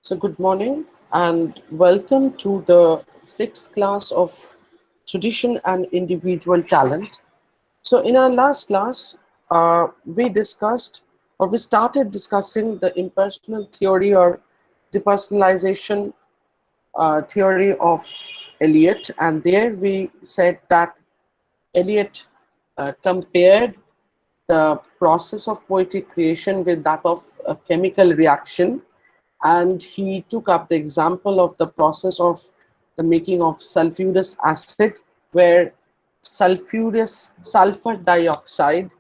So, good morning and welcome to the sixth class of Tradition and Individual Talent. So, in our last class, we started discussing the impersonal theory or depersonalization theory of Eliot, and there we said that Eliot compared the process of poetic creation with that of a chemical reaction, and he took up the example of the process of the making of sulfurous acid, where sulfur dioxide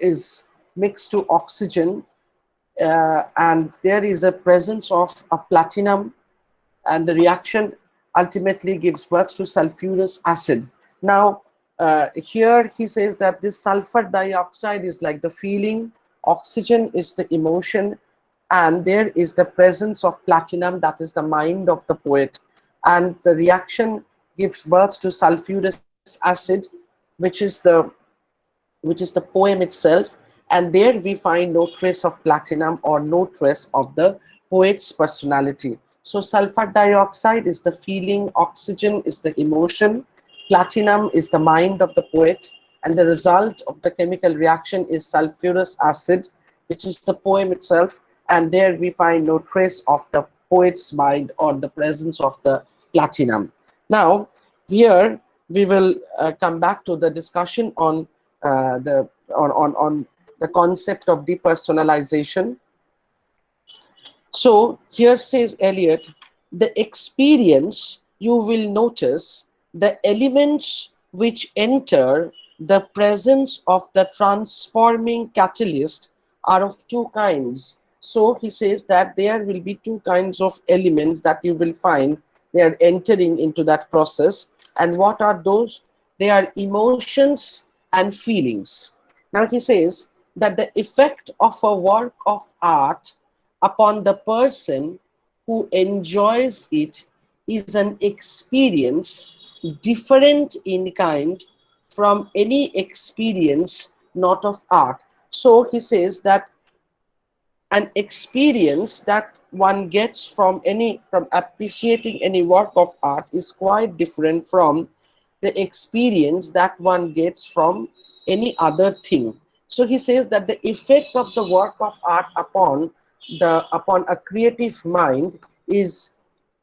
is mixed to oxygen, and there is a presence of a platinum, and the reaction ultimately gives birth to sulfurous acid. Now, here he says that this sulfur dioxide is like the feeling, oxygen is the emotion, and there is the presence of platinum, that is the mind of the poet. And the reaction gives birth to sulfurous acid, which is the poem itself, and there we find no trace of platinum or no trace of the poet's personality. So sulfur dioxide is the feeling, oxygen is the emotion, platinum is the mind of the poet, and the result of the chemical reaction is sulfurous acid, which is the poem itself, and there we find no trace of the poet's mind or the presence of the platinum. Now, here we will come back to the discussion on the concept of depersonalization. So here says Eliot, the experience, you will notice the elements which enter the presence of the transforming catalyst are of two kinds. So he says that there will be two kinds of elements that you will find they are entering into that process. And what are those? They are emotions and feelings. Now he says that the effect of a work of art upon the person who enjoys it is an experience different in kind from any experience not of art. So he says that an experience that one gets from appreciating any work of art is quite different from the experience that one gets from any other thing. So he says that the effect of the work of art upon a creative mind is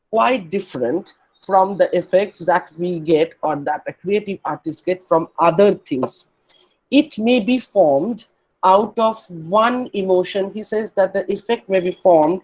quite different from the effects that we get or that a creative artist get from other things. It may be formed out of one emotion. He says that the effect may be formed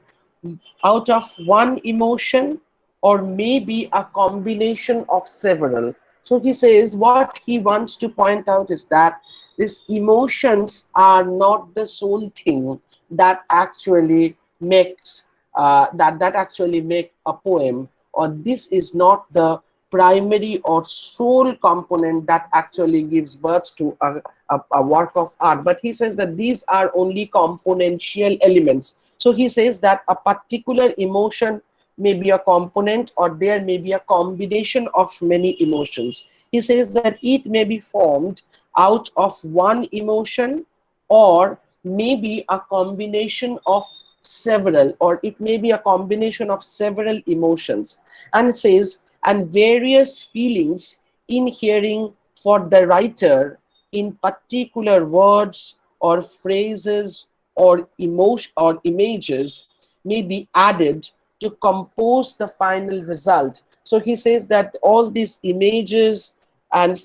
out of one emotion or maybe a combination of several. So he says what he wants to point out is that these emotions are not the sole thing that actually makes that actually make a poem, or this is not the primary or sole component that actually gives birth to a work of art. But he says that these are only componential elements. So he says that a particular emotion may be a component, or there may be a combination of many emotions. He says that it may be formed out of one emotion, or maybe a combination of several, or it may be a combination of several emotions. And it says, and various feelings inhering for the writer in particular words or phrases or emotion or images may be added to compose the final result. So he says that all these images and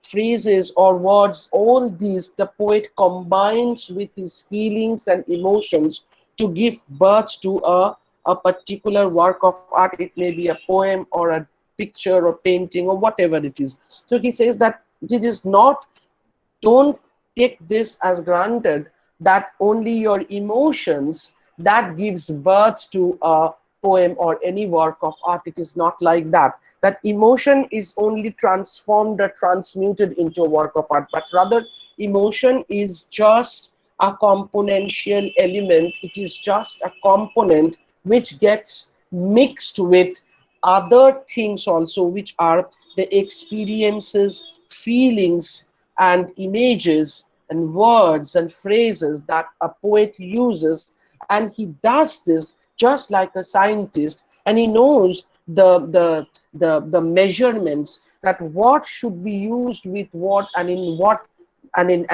phrases or words, all these the poet combines with his feelings and emotions to give birth to a particular work of art. It may be a poem or a picture or painting or whatever it is. So he says that it is not, don't take this as granted that only your emotions that gives birth to a poem or any work of art. It is not like that, that emotion is only transformed or transmuted into a work of art, but rather emotion is just a componential element. It is just a component which gets mixed with other things also, which are the experiences, feelings, and images and words and phrases that a poet uses, and he does this just like a scientist, and he knows the measurements, that what should be used with what, and in what, and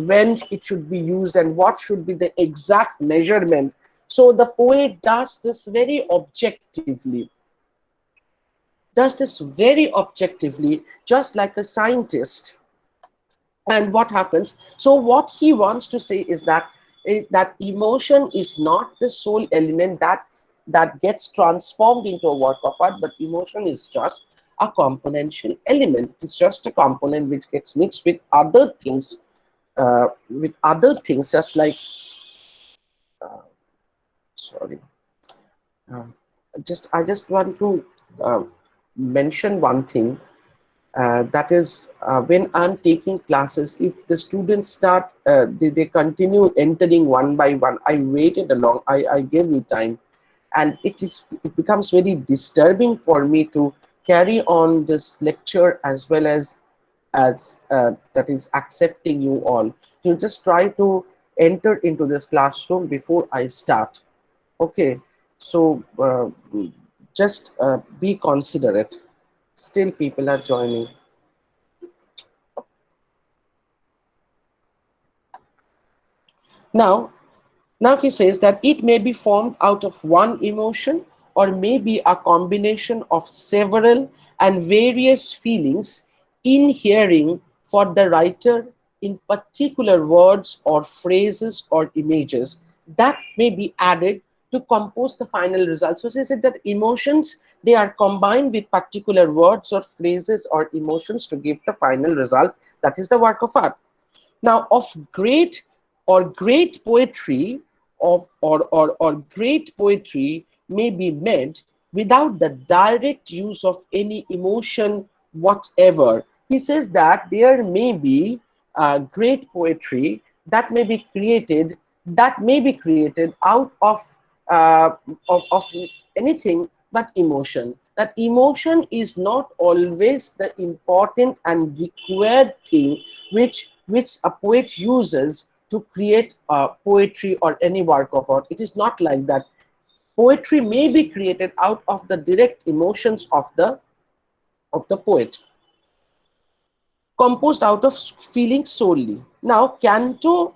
when it should be used, and what should be the exact measurement. So the poet does this very objectively, just like a scientist. And what happens? So what he wants to say is that that emotion is not the sole element that gets transformed into a work of art, but emotion is just a componential element. It's just a component which gets mixed with other things, just like, sorry, uh, I just want to uh, mention one thing, that is, when I'm taking classes, if the students start, they continue entering one by one, I waited along, I gave you time, and it becomes very disturbing for me to carry on this lecture, as well as that is accepting you all. You just try to enter into this classroom before I start. Okay, so just be considerate. Still, people are joining. Now, Now he says that it may be formed out of one emotion, or may be a combination of several and various feelings inhering for the writer in particular words or phrases or images that may be added to compose the final result. So he said that emotions, they are combined with particular words or phrases or emotions to give the final result. That is the work of art. Now, of great poetry, or great poetry may be meant without the direct use of any emotion whatever. He says that there may be great poetry that may be created out uh, of anything but emotion. That emotion is not always the important and required thing which a poet uses to create poetry or any work of art. It is not like that. Poetry may be created out of the direct emotions of the poet, composed out of feelings solely. Now, Canto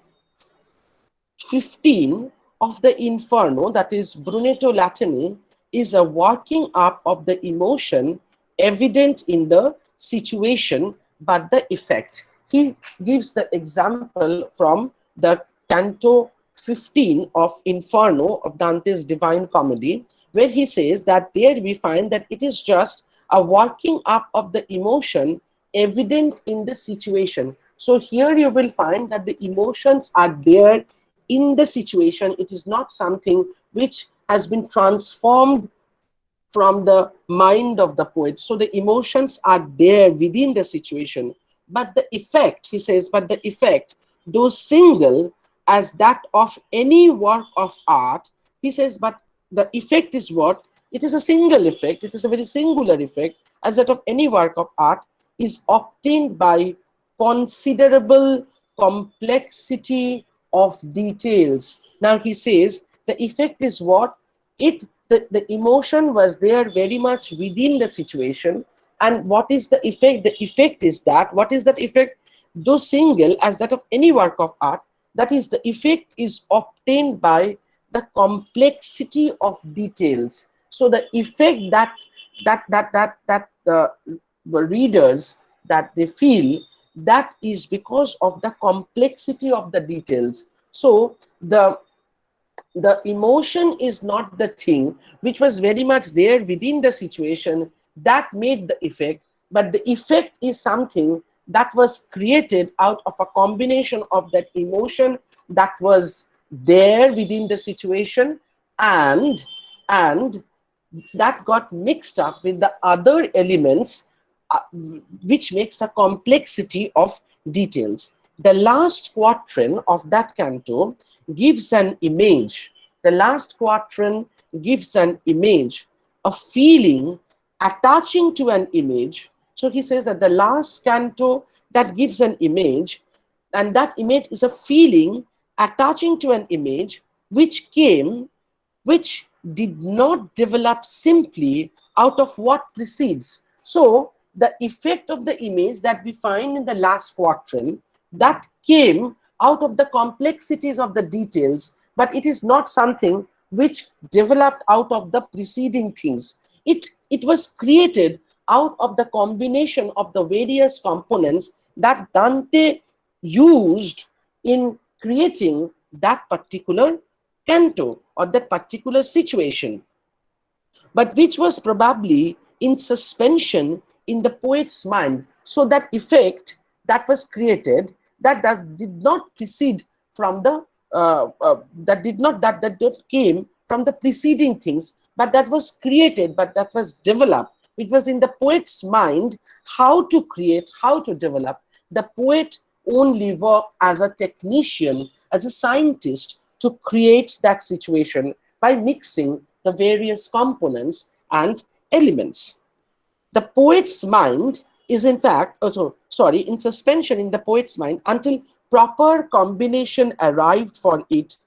15 of the Inferno, that is Brunetto Latini, is a working up of the emotion evident in the situation, but the effect. He gives the example from the Canto 15 of Inferno of Dante's Divine Comedy, where he says that there we find that it is just a working up of the emotion evident in the situation. So here you will find that the emotions are there in the situation. It is not something which has been transformed from the mind of the poet. So the emotions are there within the situation. But the effect, he says, but the effect, though single as that of any work of art, he says, but the effect is what? It is a single effect, it is a very singular effect, as that of any work of art, is obtained by considerable complexity of details. Now he says the effect is what? The emotion was there very much within the situation. And what is the effect? The effect is that, what is that effect? Though single as that of any work of art, that is, the effect is obtained by the complexity of details. So the effect that the readers, that they feel, that is because of the complexity of the details. So the emotion is not the thing which was very much there within the situation that made the effect, but the effect is something that was created out of a combination of that emotion that was there within the situation, and and that got mixed up with the other elements, which makes a complexity of details. The last quatrain of that canto gives an image. The last quatrain gives an image, a feeling attaching to an image. So he says that the last canto that gives an image, and that image is a feeling attaching to an image which came, which did not develop simply out of what precedes. So the effect of the image that we find in the last quatrain, that came out of the complexities of the details, but it is not something which developed out of the preceding things. It was created out of the combination of the various components that Dante used in creating that particular canto or that particular situation, but which was probably in suspension in the poet's mind. So that effect that was created, did not precede from the that came from the preceding things, but that was created, but that was developed. It was in the poet's mind how to create, how to develop. The poet only worked as a technician, as a scientist, to create that situation by mixing the various components and elements. The poet's mind is in fact, in suspension in the poet's mind until proper combination arrived for it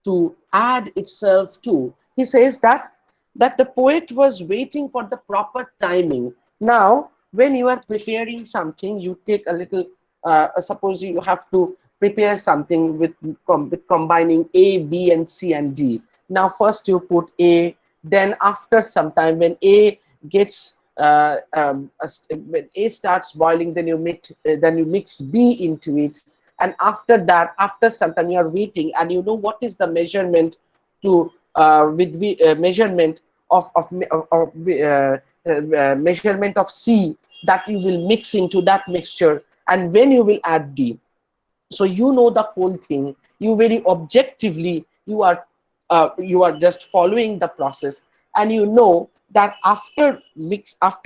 to add itself to. He says that the poet was waiting for the proper timing. Now, when you are preparing something, you take a little, suppose you have to prepare something with combining A, B, and C and D. Now, first you put A, then after some time, when A gets when A starts boiling, then you mix B into it, and after that, after some time, you are waiting, and you know what is the measurement to measurement of measurement of C that you will mix into that mixture, and when you will add D. So you know the whole thing. You very objectively, you are just following the process, and you know that after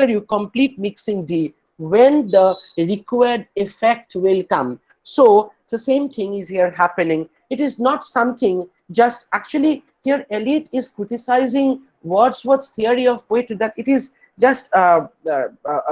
you complete mixing D, when the required effect will come. So the same thing is here happening. It is not something just, actually here Eliot is criticizing Wordsworth's theory of poetry, that it is just a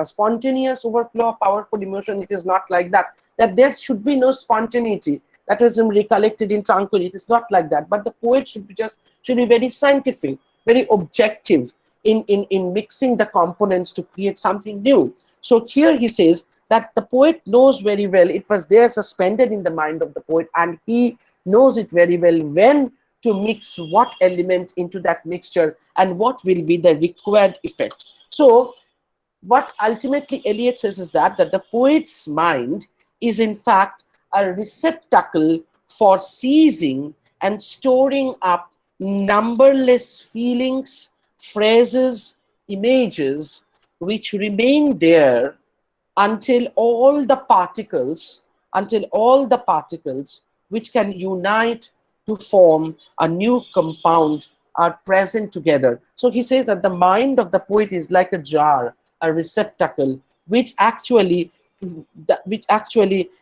spontaneous overflow of powerful emotion. It is not like that. That there should be no spontaneity that is recollected in tranquility. It is not like that. But the poet should be very scientific, very objective in mixing the components to create something new. So here he says that the poet knows very well, it was there suspended in the mind of the poet, and he knows it very well when to mix what element into that mixture and what will be the required effect. So what ultimately Eliot says is that the poet's mind is in fact a receptacle for seizing and storing up numberless feelings, phrases, images, which remain there until all the particles, which can unite to form a new compound are present together. So he says that the mind of the poet is like a jar, a receptacle, which actually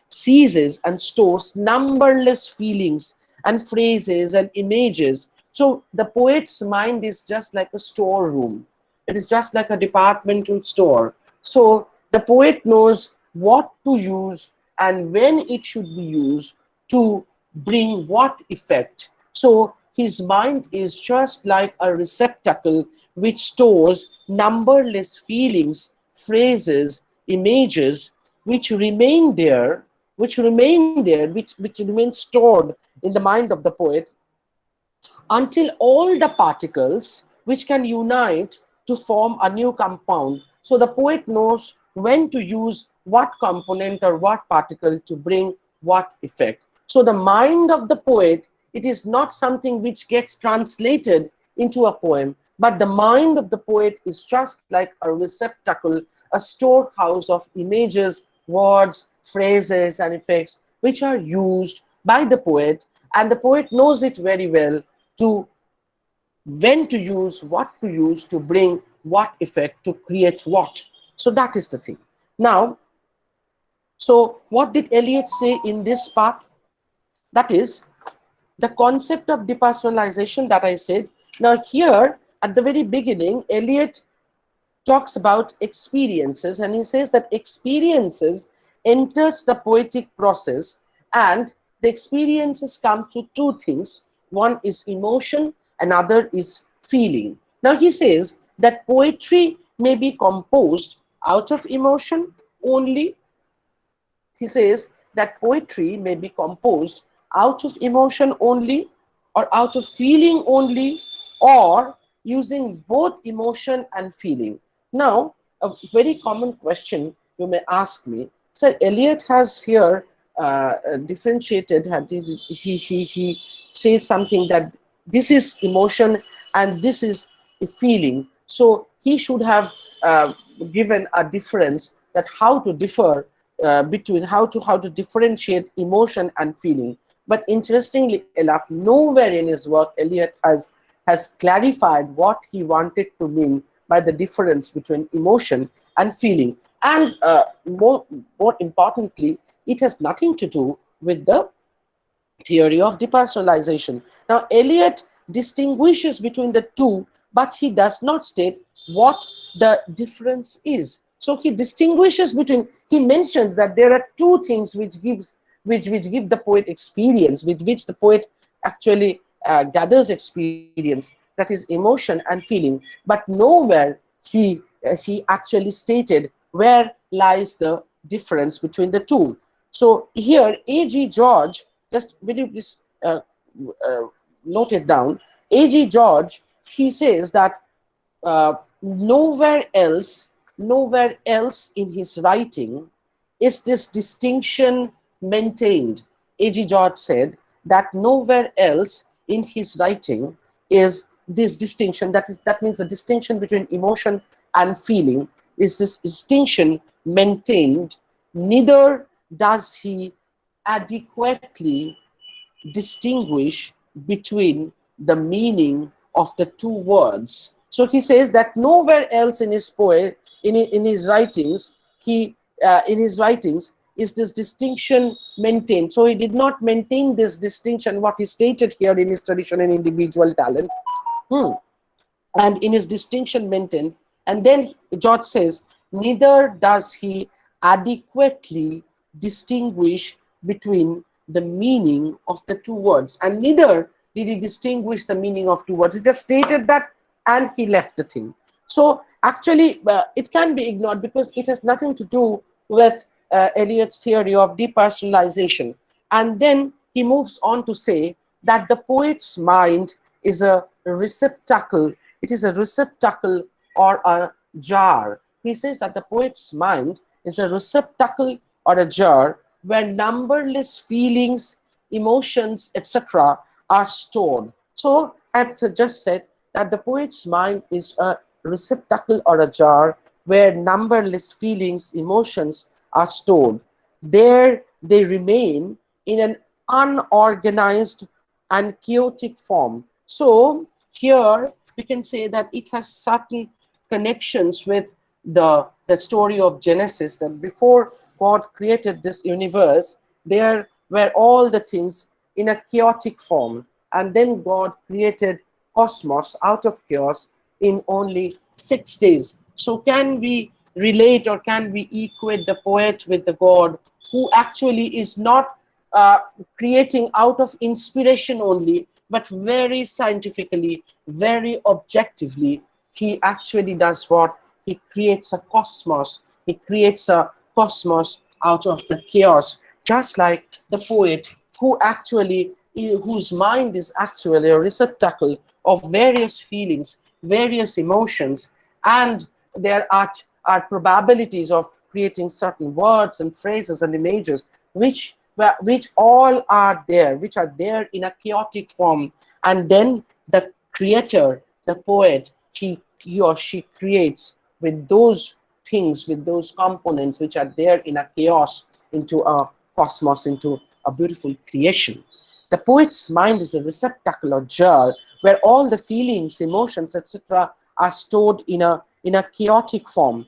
seizes and stores numberless feelings and phrases and images. So the poet's mind is just like a storeroom. It is just like a departmental store. So the poet knows what to use and when it should be used to bring what effect. So his mind is just like a receptacle which stores numberless feelings, phrases, images, which remain there, which remain stored in the mind of the poet until all the particles which can unite to form a new compound. So the poet knows when to use what component or what particle to bring what effect. So the mind of the poet, it is not something which gets translated into a poem, but the mind of the poet is just like a receptacle, a storehouse of images, words, phrases, and effects which are used by the poet, and the poet knows it very well to when to use, what to use to bring what effect, to create what. So that is the thing. Now, so what did Eliot say in this part? That is the concept of depersonalization that I said. Now here at the very beginning, Eliot talks about experiences, and he says that experiences enters the poetic process, and the experiences come through two things. one is emotion, another is feeling. Now he says that poetry may be composed out of emotion only. He says that poetry may be composed out of emotion only, or out of feeling only, or using both emotion and feeling. Now, a very common question you may ask me, Sir, Eliot has here differentiated, he says something that this is emotion and this is a feeling. So he should have given a difference, that how to differ between how to differentiate emotion and feeling. But interestingly enough, nowhere in his work Eliot has clarified what he wanted to mean by the difference between emotion and feeling. And more importantly, it has nothing to do with the theory of depersonalization. Now, Eliot distinguishes between the two, but he does not state what the difference is. So he distinguishes between, he mentions that there are two things which give the poet experience, with which the poet actually gathers experience, that is emotion and feeling. But nowhere he actually stated where lies the difference between the two. So here, A.G. George, just will you please uh, note it down? A.G. George, he says that uh, nowhere else in his writing is this distinction maintained. A.G. George said that nowhere else in his writing is this distinction, that means the distinction between emotion and feeling, is this distinction maintained. Neither does he adequately distinguish between the meaning of the two words. So he says that nowhere else in his in his writings, in his writings, is this distinction maintained. So he did not maintain this distinction, what he stated here in his tradition and individual talent. Hmm. And in his distinction maintained. And then George says, neither does he adequately distinguish between the meaning of the two words. And neither did he distinguish the meaning of two words. He just stated that and he left the thing. So actually, it can be ignored because it has nothing to do with Eliot's theory of depersonalization. And then he moves on to say that the poet's mind is a receptacle. It is a receptacle or a jar. He says that the poet's mind is a receptacle or a jar where numberless feelings, emotions, etc. are stored. So I've just said that the poet's mind is a receptacle or a jar where numberless feelings, emotions are stored. There they remain in an unorganized and chaotic form. So here we can say that it has certain connections with the story of Genesis, that before God created this universe, there were all the things in a chaotic form, and then God created cosmos out of chaos in only 6 days. So can we relate, or can we equate the poet with the God who actually is not uh, creating out of inspiration only, but very scientifically, very objectively? He actually does what? He creates a cosmos. He creates a cosmos out of the chaos, just like the poet who actually, whose mind is actually a receptacle of various feelings, various emotions, and there are probabilities of creating certain words and phrases and images which all are there, which are there in a chaotic form. And then the creator, the poet, he or she creates with those things, with those components which are there in a chaos, into a cosmos, into a beautiful creation. The poet's mind is a receptacle or jar where all the feelings, emotions, etc. are stored in a chaotic form,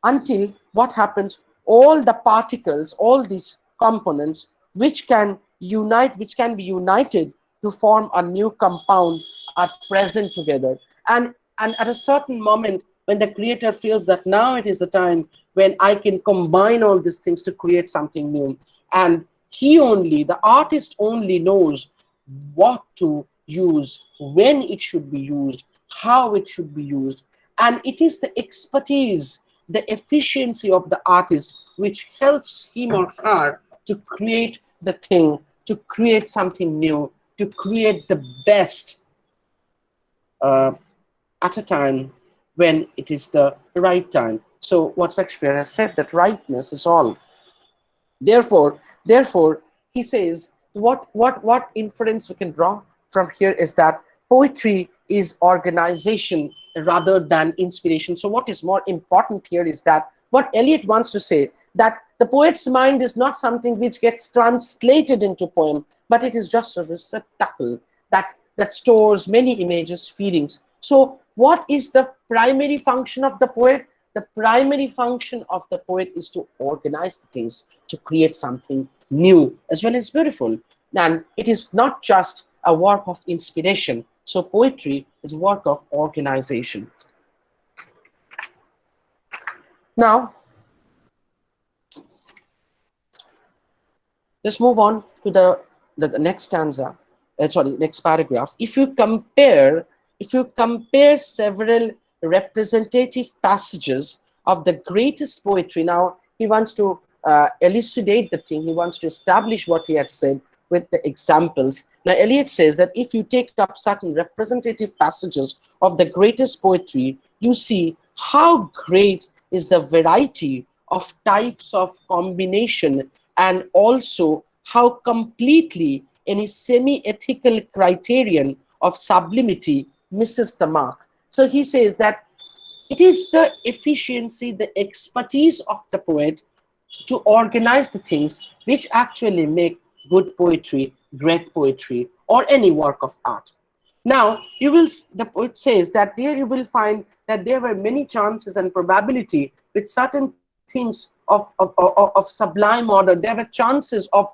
until what happens, all the particles, all these components which can be united to form a new compound, are present together. And at a certain moment, when the creator feels that now it is the time when I can combine all these things to create something new, and he only, the artist only knows what to use, when it should be used, how it should be used. And it is the expertise, the efficiency of the artist which helps him or her to create the thing, to create something new, to create the best uh, at a time when it is the right time. So what Shakespeare has said, that rightness is all. Therefore, he says, what inference we can draw from here is that poetry is organization rather than inspiration. So what is more important here is that what Eliot wants to say, that the poet's mind is not something which gets translated into poem, but it is just a receptacle that stores many images, feelings. So what is the primary function of the poet? The primary function of the poet is to organize the things, to create something new as well as beautiful. And it is not just a work of inspiration. So poetry is a work of organization. Now, let's move on to the next stanza. Sorry, next paragraph. If you compare several representative passages of the greatest poetry, now he wants to elucidate the thing. He wants to establish what he had said with the examples. Now, Eliot says that if you take up certain representative passages of the greatest poetry, you see how great is the variety of types of combination, and also how completely any semi-ethical criterion of sublimity misses the mark. So he says that it is the efficiency, the expertise of the poet to organize the things which actually make good poetry, great poetry, or any work of art. Now, the poet says that there you will find that there were many chances and probability with certain things of sublime order. There were chances of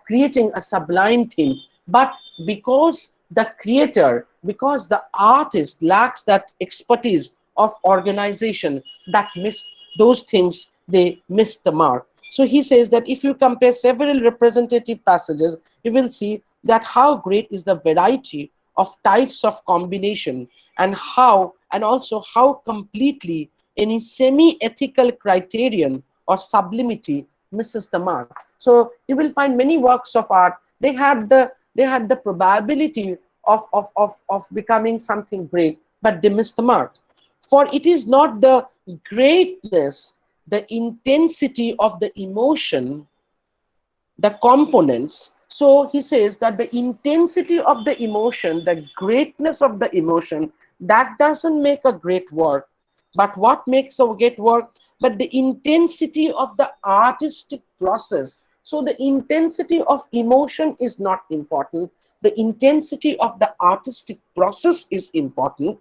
creating a sublime thing. But because the creator, because the artist lacks that expertise of organization, that missed those things, they missed the mark. So he says that if you compare several representative passages, you will see that how great is the variety of types of combination, and also how completely any semi-ethical criterion or sublimity misses the mark. So you will find many works of art, they had the probability of becoming something great, but they missed the mark. For it is not the greatness, the intensity of the emotion, the components. So he says that the intensity of the emotion, the greatness of the emotion, that doesn't make a great work. But what makes a great work? But the intensity of the artistic process. So the intensity of emotion is not important. The intensity of the artistic process is important.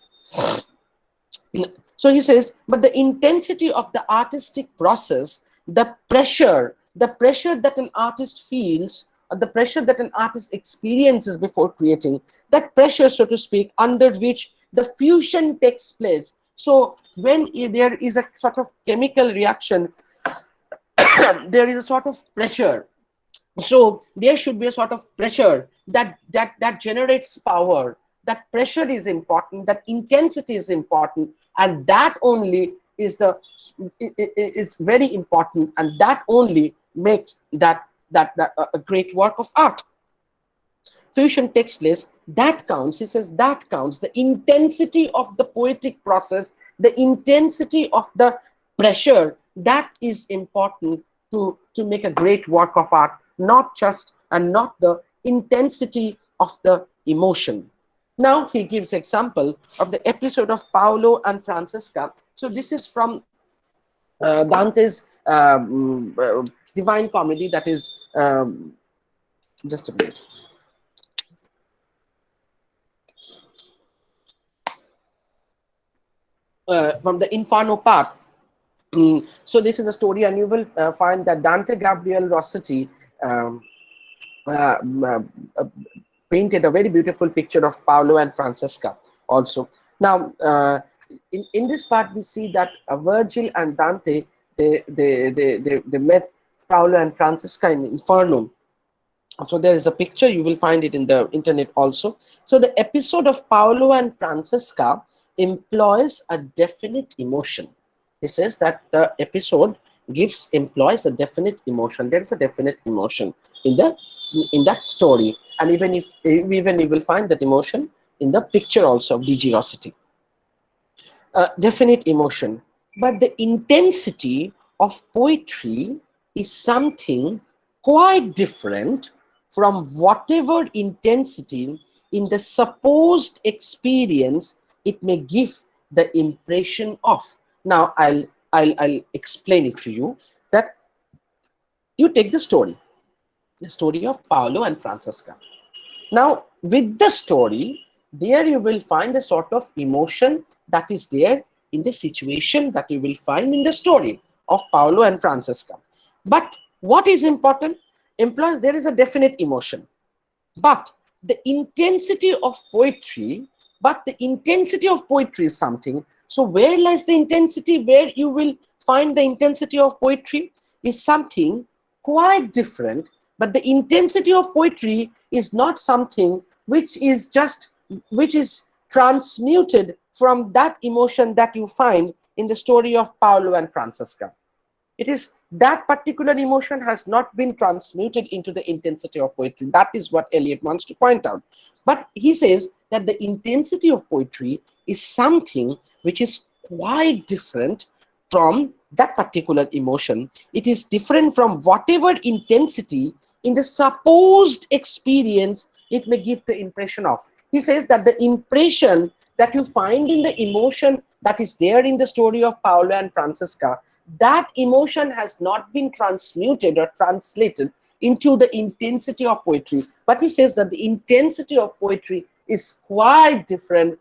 So he says, but the intensity of the artistic process, the pressure that an artist feels, or the pressure that an artist experiences before creating, that pressure, so to speak, under which the fusion takes place. So when there is a sort of chemical reaction, there is a sort of pressure. So there should be a sort of pressure that generates power. That pressure is important, that intensity is important, and that only is very important, and that only makes that a great work of art. Fusion takes place, that counts. He says that counts. The intensity of the poetic process, the intensity of the pressure, that is important to make a great work of art, not just and not the intensity of the emotion. Now he gives example of the episode of Paolo and Francesca. So this is from Dante's Divine Comedy, that is, just a minute. From the Inferno part. So this is a story, and you will find that Dante Gabriel Rossetti um, uh, uh, painted a very beautiful picture of Paolo and Francesca also. Now, in this part, we see that Virgil and Dante, they met Paolo and Francesca in Inferno. So there is a picture, you will find it in the internet also. So the episode of Paolo and Francesca employs a definite emotion. He says that the episode employs a definite emotion. There is a definite emotion in the in that story, and even you will find that emotion in the picture also of DG Rossity. Definite emotion, but the intensity of poetry is something quite different from whatever intensity in the supposed experience it may give the impression of. Now I'll explain it to you. That you take the story of Paolo and Francesca. Now, with the story, there you will find a sort of emotion that is there in the situation that you will find in the story of Paolo and Francesca. But what is important? Implies there is a definite emotion. But the intensity of poetry, is something. So where lies the intensity? Where you will find the intensity of poetry is something quite different. But the intensity of poetry is not something which is transmuted from that emotion that you find in the story of Paolo and Francesca. It is that particular emotion has not been transmuted into the intensity of poetry. That is what Eliot wants to point out. But he says that the intensity of poetry is something which is quite different from that particular emotion. It is different from whatever intensity in the supposed experience it may give the impression of. He says that the impression that you find in the emotion that is there in the story of Paolo and Francesca, that emotion has not been transmuted or translated into the intensity of poetry. But he says that the intensity of poetry is quite different